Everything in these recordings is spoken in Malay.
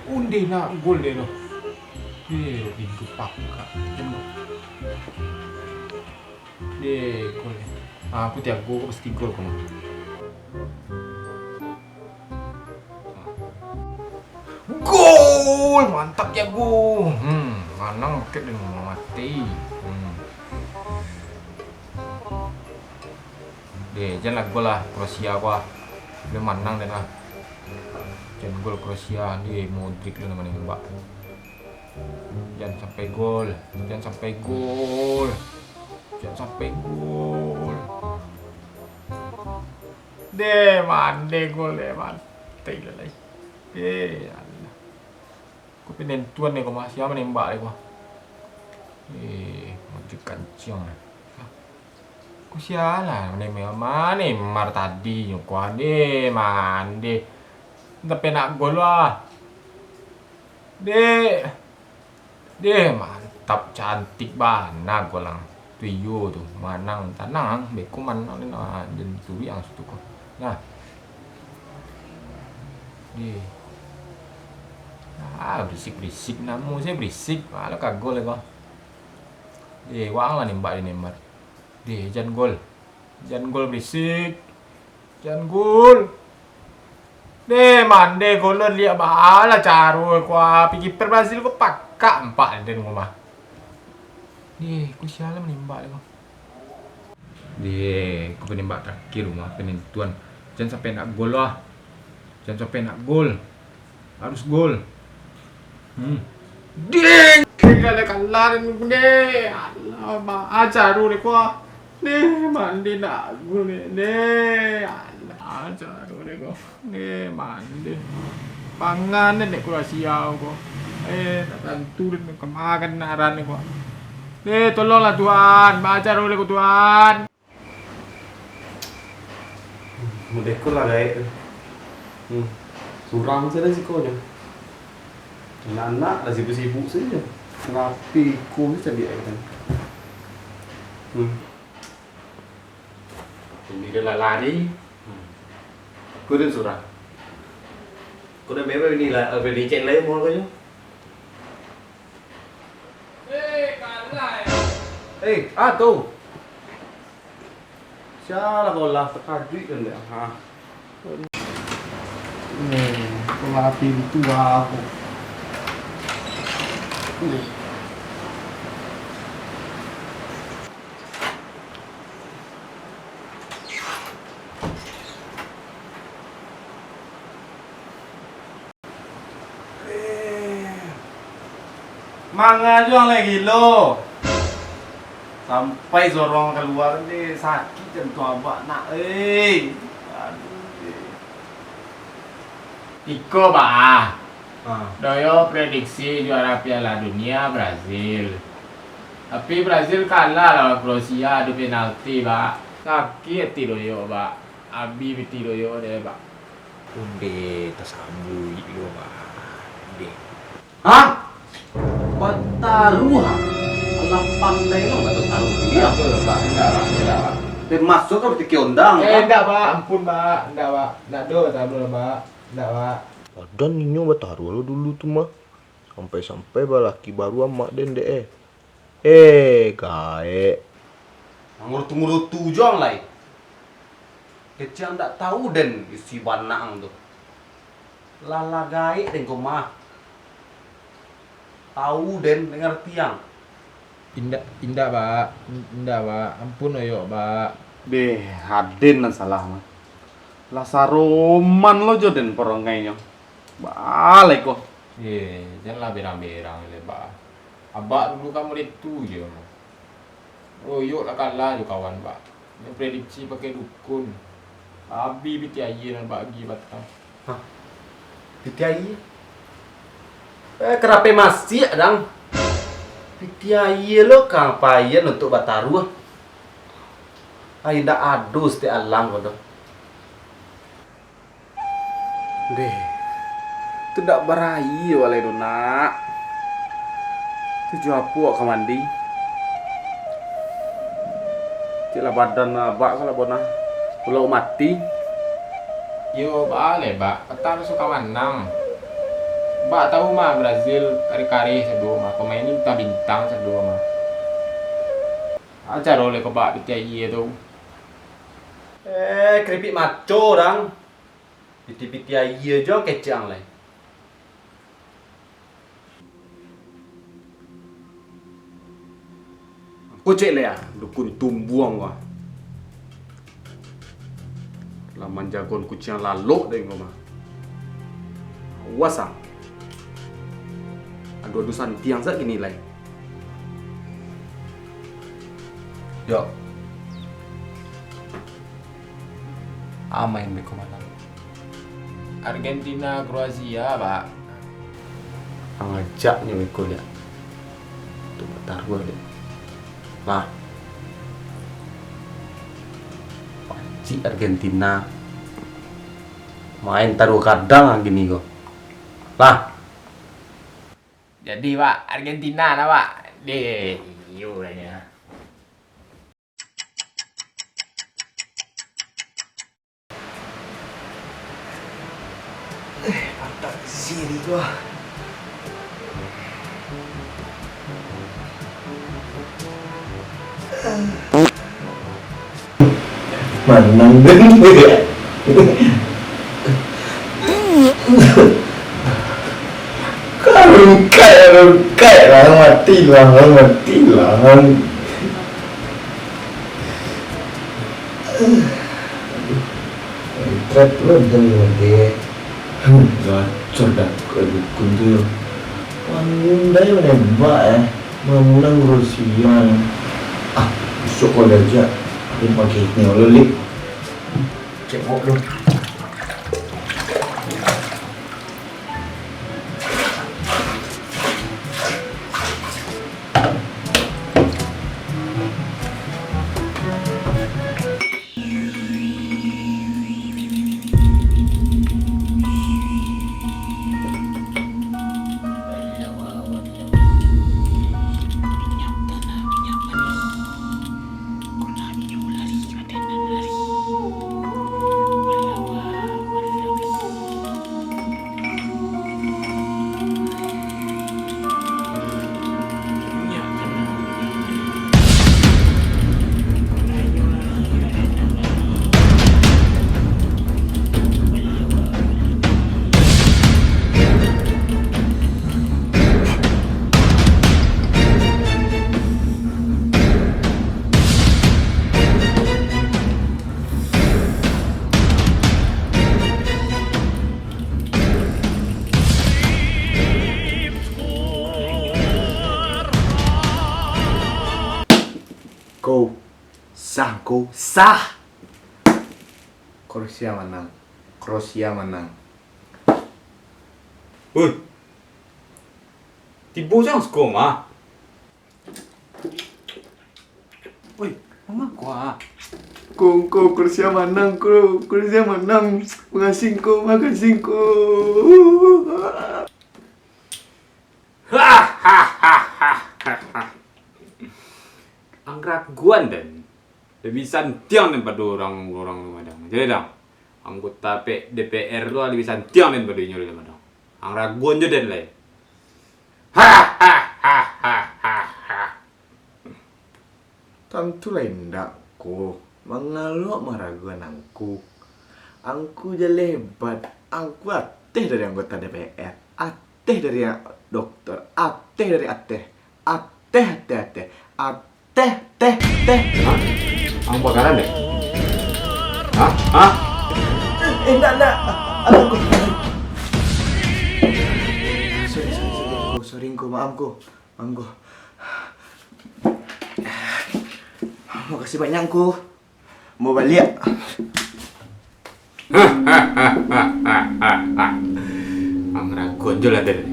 Undi na gol deh lo. Pintu pakka. Gol. Aku tiap gol pasti gol kamu. Gol, mantap ya gol. Manang ke dengan mati. Jangan gol lah Kroasia gua. Dia menang dan lah. Jangan gol Kroasia dia Modric lu namanya Mbak. Jangan sampai gol. Jangan sampai gol. Jangan sampai gol. Mande gol mati lah. Allah. Ku penentuan nih kau masih apa nembak nih kau. Modric kancing. Ku sialah Neymar tadi nyukuan mande. Tapi nak gol lah. Mantap cantik banget golang. Tuyo tuh manang tanang beku manang ni jadi tu yang situ kok. Nah. Berisik namu saya berisik. Malah kagol ya kok. Wang lah nembak di Neymar. Jangan gol. Jangan gol berisik. Jangan gol. Mande golon lihat bala caru kuah pergi per Brazil ko pakka empat den rumah. Ku sialan menembak kau. Ku penembak terakhir rumah penentuan. Jangan sampai nak gol lah. Jangan sampai nak gol. Harus gol. Kalah Allah ba caru ni kuah. Mandi nak gol ni. Caru ni kau. Mandi. Pangan ni Kroasia kau. Tak tentu dan kemakan naran ni kau. Tolonglah Tuhan, baca dulu ku Tuhan. Mudekul lah guys. Surang saja resikonya. Anak-anak lah sibuk-sibuk saja. Ngapi ku bisa dia kan. Ini dia lari. Ku dia surang. Ku dah memang ini lah, beri cek lain mau kau je. Tu. Sialah kau lah terkajut kan dia. Kau pintu aku. Mangan juang lagi lo. Sampai sorong keluar ni sakit jantung abak nak. Iko ba. Doyo prediksi juara Piala Dunia Brazil. Tapi Brazil kalah lawan Kroasia adu penalti ba. Sakit ti doyo ba. Abi biti doyo deh ba. Unde tasambui lo ba. Hah? Bataruha. Allah pandai lo enggak tahu. Iya, Pak. Enggak. Dan masuk kan berarti kiondang. Enggak, Pak. Ampun, Pak. Enggak, Pak. Enggak do, Pak. Enggak, Pak. Dan ninyo bataru lo dulu tuh mah. Sampai balaki baru amak den deh. Gae. Ngurutu jong lai. Kecil ndak tahu den isi banang tuh. Lala gae den komah. Tahu den dengar tiang. Indah, Pak. Indah, Pak. Ampun yo, Pak. Haden lah salah mah. Lasaroman lo joden porongainya. Balik kok. Janganlah berang-berang le, Pak. Abak dulu kamu itu je. Oh, yuk lah kalah je kawan, Pak. Yang prediksi pakai dukun. Abi biti ayin bagi batang. Hah? Pitiai? Kenapa masih adang? Pitiai lo kampayan untuk Bataru. Ainda adus ti alang kodo. Itu ndak berai walai dona. Tujuh apa ke mandi? Cila badan abak kalau bona. Pulau mati. Yo bale, Pak. Petar suka menang. Mbak tahu mah Brazil kari-kari sedo mah pemain ini bintang sedo mah. Ajar oleh ke Mbak PTI itu. Keripik maco orang. Piti-piti aja aja kecang lah. Kucek lah ya, dukun tumbuang wah. Laman jagon kucing lalu deh ngomong. Awas ah. Adu-adu santiang sak gini lah. Yo. Amain beko mana? Argentina Kroasia, Pak. Ngajaknya beko ya. Tuh bentar gue deh. Lah. Panci Argentina. Main taruh kadang gini kok. Lah. Jadi Pak, Argentina nah Pak. Deh, iyo kayaknya. Mantap sini gua. Menang deh. Rungkai lah, mati lah. Trap lo deh. Gacor dah ke dukun tu. Pandai menembak menang Rusia. Besok kau aja. Dia pakai ni oleh. Cekok lu. Kau sah. Kroasia menang. Woi. Tibo jangan skor mah. Woi, mama kuah. Kau Kroasia menang. Makasih kau. Angkat guan dan lebih santiang daripada orang Lumajang. Jadi dah, anggota DPR tu lebih santiang daripada nyori Lumajang. Ang raguan je dan lain. Tentu lain tak ko. Mengalok meraguan angku. Angku je lebat. Angku ateh dari anggota DPR. Ateh dari dokter. Ateh dari ateh. Ateh. Ang bakaran deh. Hah? Enggak. Aku. Sorry, maaf ko. Makasih banyak ko. Mau balik. Ang raguan je lah dari.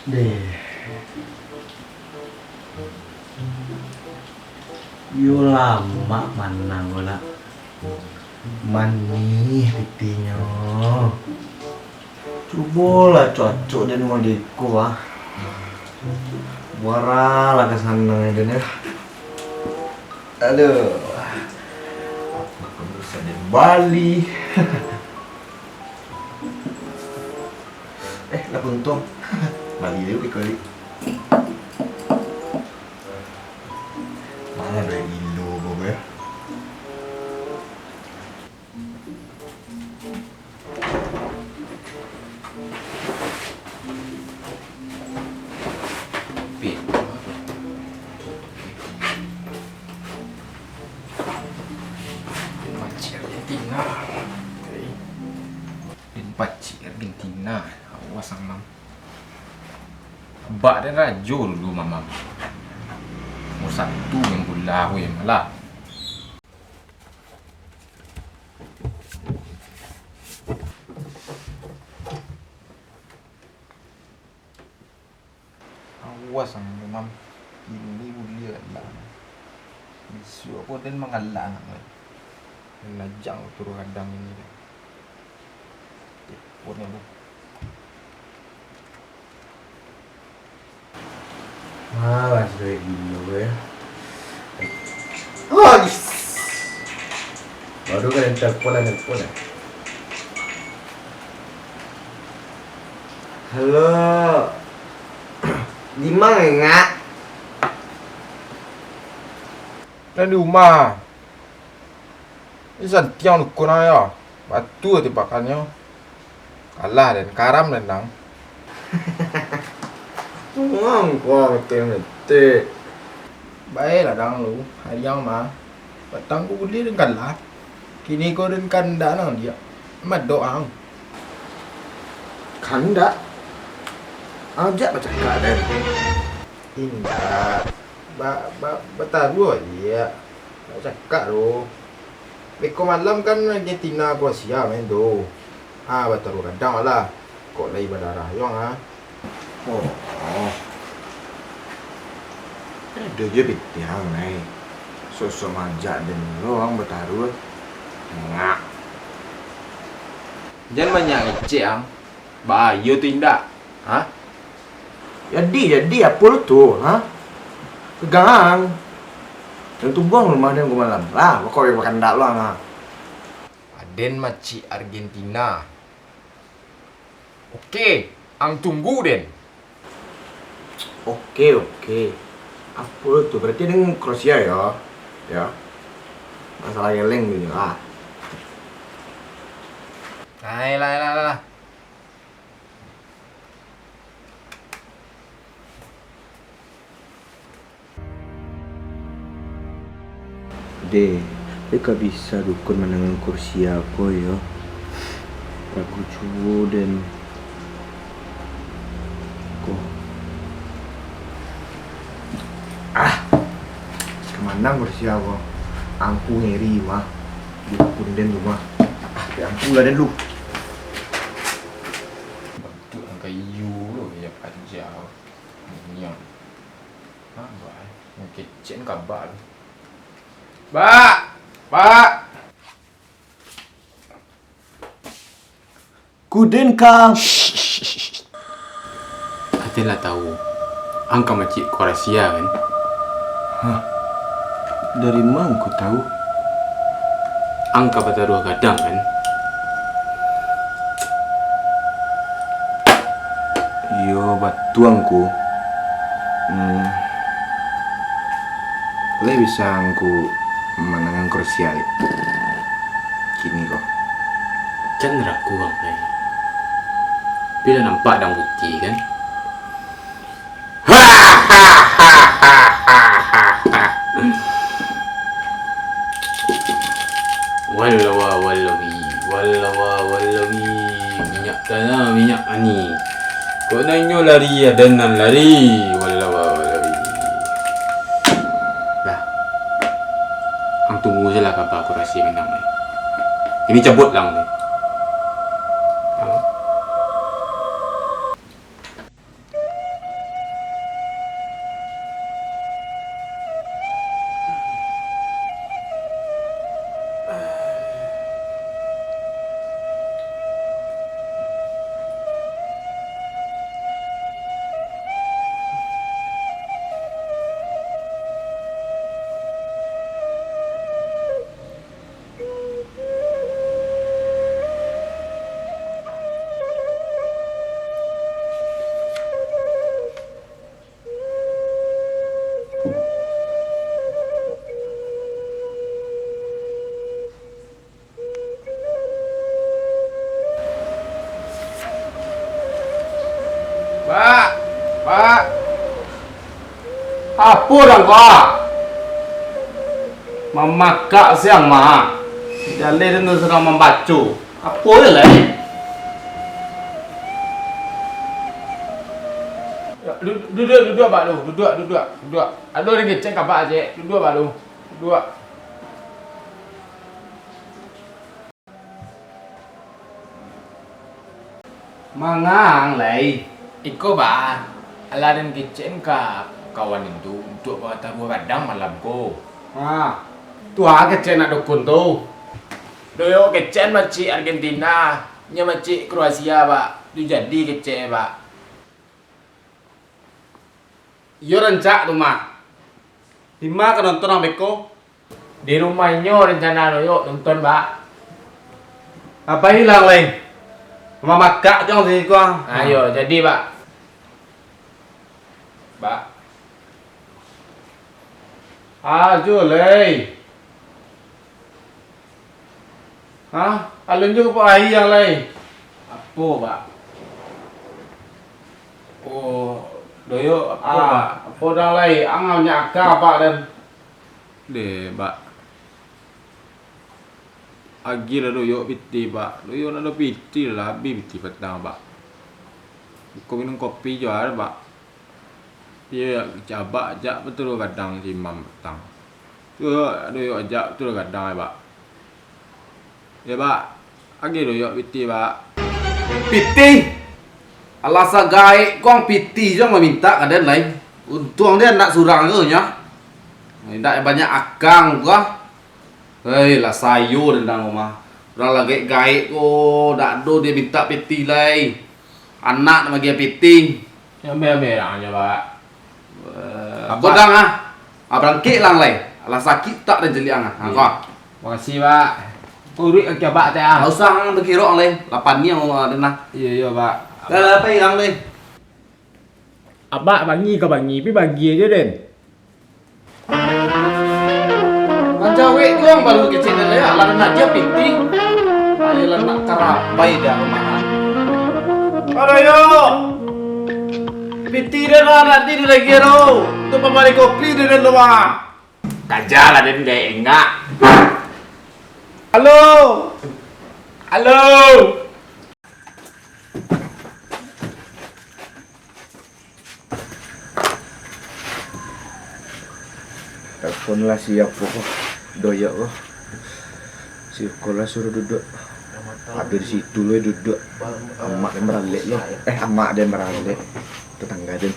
Deh. Yo lama manang wala. Manih pipinya. Cobalah cocok dan ngodiku ah. Wara lah kesana dan ya. Aduh. Aku bisa di Bali. Lah untung. Bali dulu kali. Mana ada gilo gue. Argentina, awas sama bak dan rajo dulu mama. Mau satu yang bola aku yang malah. Awas sama mam. Ini boleh lah. Bisu aku dan mengalah. Lajang turun kadang ini. Buat lu. Malas kayak gini ya. Oh, baru kan telepon ya. Halo. Di mana enggak? Di rumah. Ini santiang lu kena ya. Batu tembakannya. Kalah dan karam dan nang. Ngomong kok ngetik. Baiklah dang lu. Hayang mah. Petang ku boleh dan kalah. Kini kau dan kanda nang dia. Mat doang. Kanda. Ajak baca kaden. Indah. Bataru aja. Baca kak lu. Beko malam kan Argentina Kroasia main tu. Bataru kadang lah. Kok lagi berdarah yang Oh. Ada je bitiang nih. Sosok manja dan lo orang bertaruh. Enggak. Jangan banyak ngecek ang. Bahaya tu indah. Jadi apa lu tuh, Pegang. Dan tu buang rumah dan gua malam. Lah, kau yang makan dak lo Aden maci Argentina. Oke, ang tunggu den. Oke. Apa lu tuh? Berarti dengan Kroasia ya? Ya. Masalah geleng gitu lah. Lah. Mereka bisa dukun menangan kursi aku ya. Aku cubu dan kok kemana kursi aku? Angku ngeri mah. Dukun dan rumah. Angku lah dan lu. Bantu ang kayu lo ya pajau. Ini yang. Baik. Mungkin cen kabar. Pak. Kuden ka. Atilah tahu. Angka macik Kroasia kan. Dari mana ku tahu? Angka bataruh kadang kan. Yo batuangku. Le bisa angku menangan Kroasia. Kini kok. Chandra kurang lagi. Bila nampak dan putih kan. Wallahi. Minyak tanah, minyak ani. Kau nanya lari, dan lari. Wallahi. Lah. Ang tunggu je lah kabar Kroasia menang ni. Ini cabut lang ni. Apa orang kau? Memakak siang mah. Jalan itu sedang membaca. Apa ya lah? Duduk Pak Lu. Duduk. Aduh ni keceng kapak aje. Duduk Pak Lu. Duduk. Mangang lai. Iko ba, alarin keceng ka kawan itu untuk bawa tahu kadang malam ko. Ah, tua kecil nak dukun tu. Doyo kecen maci Argentina, nya maci Kroasia Pak. Tu jadi kecen Pak. Yo rancak tu mak. Di mana kan nonton ambek ko? Di rumahnya rencana doyo nonton Pak. Apa hilang lai? Memakak jangan sini ko. Ayo jadi Pak. Pak. Ajo lai. Hah? Alun juga pak ahi yang lai. Apa Pak? Oh, doyo apa Pak? Apa dah lai? Angau nyaka pak dan. De, Pak. Agi lah doyo piti Pak. Doyo nak piti lah, habis piti petang Pak. Kau minum kopi jual Pak. Dia cabak ajak betul kadang simam petang. Tu doyo ajak betul kadang Pak. Ya Pak. Agi doyo piti Pak. Piti. Alasa gai kong piti jangan meminta kaden lai. Untung dia nak surang tu nya. Tidak banyak akang gua. Hei lah sayur tentang rumah. Orang lagi gai ko dak do dia minta piti lai. Anak nama dia piti. Ya merah aja Pak. Apa dang ah? Abang kek lang lai. Alah sakit tak dan jeli ang ah. Kau. Makasih Pak. Urut ke Pak teh ah. Enggak usah berkira lai. 8 ni mau denah. Iya Pak. Dah apa hilang lai? Abak bagi ke bagi aja Den. Macam wek tu yang baru kecil dan laya, lalu nak dia pinting, lalu nak kerapai dah rumah. Aduh yo, pinting dah nak tidur lagi ro, tu pembalik kopi di dalam rumah. Kajalah Den gak enggak. Halo. Halo. Telepon lah siap kok. Doyak kok. Si sekolah suruh duduk. Ada di situ lo duduk. Emak dia meralik lo. Emak dia meralik. Tetangga dia.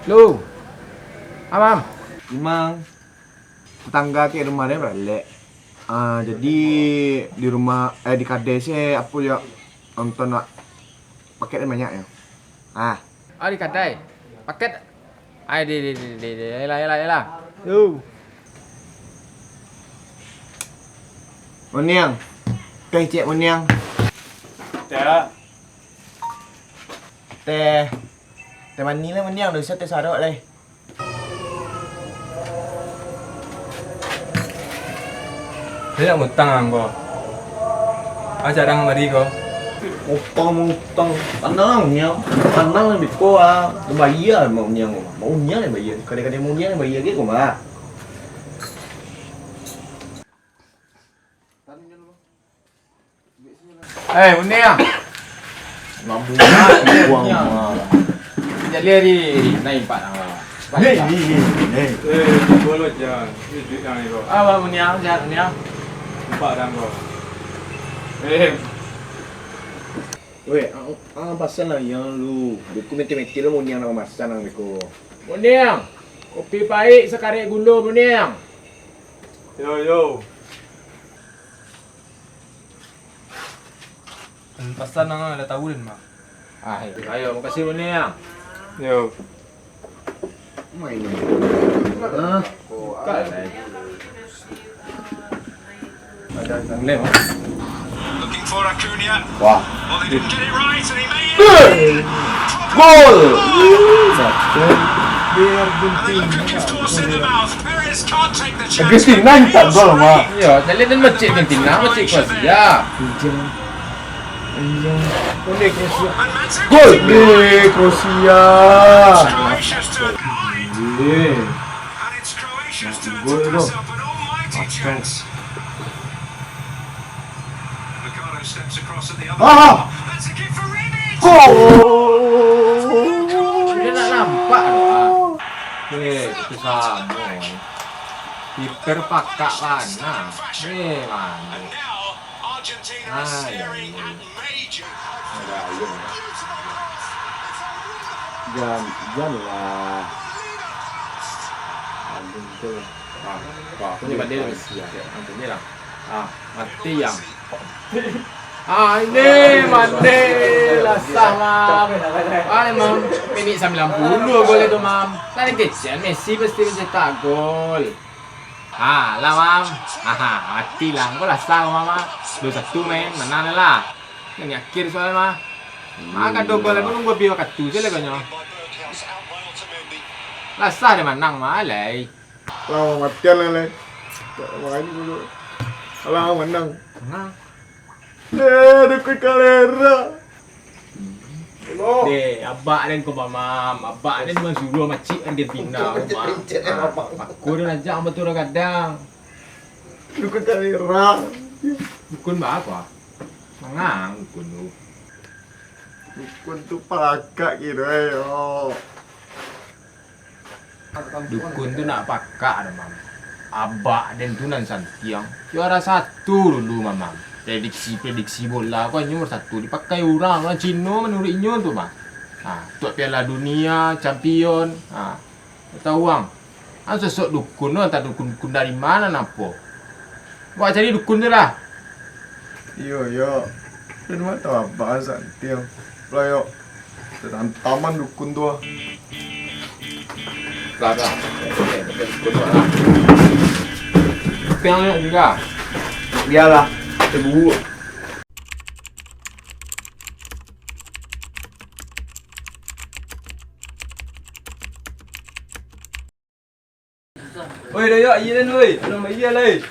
Lu. Amam. Memang tetangga ke rumah dia meralik. Jadi di rumah di kedai saya apa ya nonton nak paket dia banyak ya. Oh di kedai. Paket. Ai di. Yalah. Yo. Moniang. Teh cek Moniang. Teh mani lah Moniang, dosa teh sarok lah. Saya nak ngutang kau. Ajar orang mari kau. Utang. Tanang Moniang. Tanang lebih ko bayar mau Moniang. Mau Moniang yang bayar. Kadang-kadang Moniang yang bayar ke kau mah. Moniang. Ngabung buang mah. Jadi hari naik 4 orang. Nih. Boleh jangan. Duit yang ni kau. Apa Moniang? Jahat Moniang. 4 orang kau. Weh, pasal lah yang lu. Buku meti-meti lu Moniang nak masak nang beko. Moniang. Kopi pahit sekarek gula Moniang. Yo. Pasal nang ada tahu dan mak. Ayo makasih Moniang. Yo. Main ni. Looking for Acuna. Wah. Well, they didn't get it right, and he made it. Gol. Look gives Dawson in the mouth. Perez can't take the chance. Argentina tak gol mah. Ya, jadi dan macam Argentina, macam Kroasia. Unik Kroasia. And Manzoukic Gol in behind. di Kroasia. Croatia's turn. And it's Croatia's turn to pass up an almighty chance. Ricardo steps across at the other. That's a kick for Rebic. Dia nak nampak doa. Itu sama. Kiper pakak mana? Man. And now Argentina are staring at major. Janganlah. Ini bandel Malaysia. Macam ni lah. Mati yang. Ini bandel lah sama. Mam. Minit 90 gol itu mam. Tadi kecil Messi pasti mencetak gol. Lah mam. Mati lah. Gol lah sama mama. 2-1 men. Menang lah. Ini akhir soalnya mah. Maka 2 gol aku nunggu biar kartu je lah kau nyo. Lah sah dia menang mah lay. Lama matian lah leh. Main dulu. Alah menang. Menang. Dukun kalera. Deh, abak dan kau mam. Abak dan memang suruh macik kan dia tinggal. Aku dah ajak betul kadang. Dukun kalera. Dukun bah apa? Mengang dukun tu. Dukun tu pakak kira yo. Dukun tu nak pakak dah mam. Abak dan tu nan santiang. Juara 1 dulu mamam. Prediksi bola kau nomor 1 dipakai orang Cina menurut inyo tu mah. Tuak Piala Dunia, champion. Tahu bang. Sosok dukun tu entah dukun dari mana nampo. Buat cari dukun tu lah. Yo. Dan mana tahu apa santiang. Layo. Dan taman dukun tu. Lah. Piang juga. Biarlah. Terburuk. Oi, dah ya, iya oi. Belum iya leh.